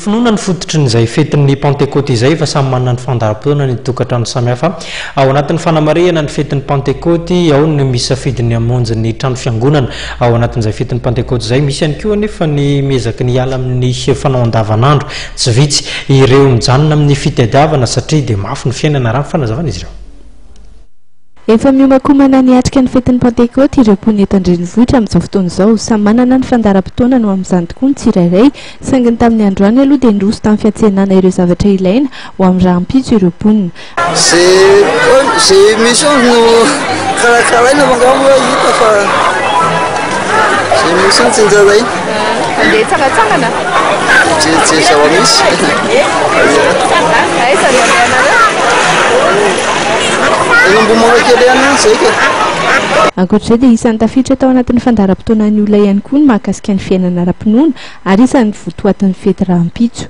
finoana ny fototry nyzay fetin'ny Pentecôte izay fa samy manana ny fandaharam-potoana ny tokantrano samihafa ao anatin'ny fanamarihana ny fetin'ny Pentecôte ao ny misy safidiny hamonjy ny trano fiangonana ao anatin'izay fetin'ny Pentecôte izay misy ihany koa nefa ny miezaka ny ala amin'ny fanao andavanandro tsy vitsy ireo mijanona amin'ny fitadiavana satria dia mafy ny fiainana raha fanazavana izy ireo. Efa miomakomana niatrika ny fetin'ny Pentecôte ireo mpony eto an-drenivohitra amin'izao fotoana izao samy manana ny fandaharam-potoana no amin'izany tokoa ny tsirairay saingany tamin'ny androany aloha dia niroso tamin'ny fiantsenana ireo zavatra ilaina ho amin'ny raha ampitso ireo mponina. Zay misy no karakaraina mangamba hita fa zay misy ny tsinjaray andeha tsangatsangana tsy zava-misy aiza ny andehanareo ankoatr'izay dia isan'ny tafiditra tao anatin'ny fandaharam-potoanan'ny olona ihany koa ny mahakasika ny fiainana ara-pinoana ary isan'ny votoatin'ny fety rahampitso.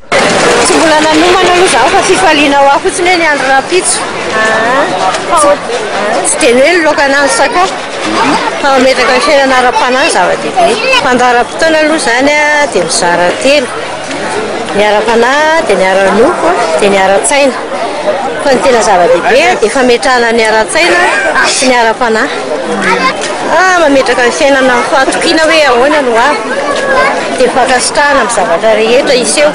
Tsy mbola nanomana aloha zaho fa fifaliana ho aho fotsiny hoe ny andro rahampitso. Tsy dia ny hoe loka an'andro sakafo fa mametraka ny fiainana ara-panahy zava-dehibe. Fandaharam-potoana aloha zany dia mizara telo, ny ara-panahy dia ny ara-nofo dia ny ara-tsaina. Fa ny tena zava-dehibe dia fametrahana ny ara-tsaina sy ny ara-panahy. Mametraka ny fiainana amin'ny fahatokiana hoe ahoana no avy dia fakasitrahana amin'ny zavatra rehetra iseho.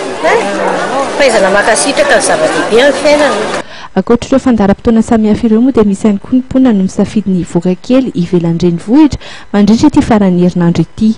Fahaizana makasitraka ny zava-dehibe amin'ny fiainana. Ankoatr'ireo fandaharam-potoana samihafa ireo moa dia misy ihany koa ny mponina no misafidy ny voaka kely ivelan-drenivohitra mandritra ity faran'ny herinandro ity.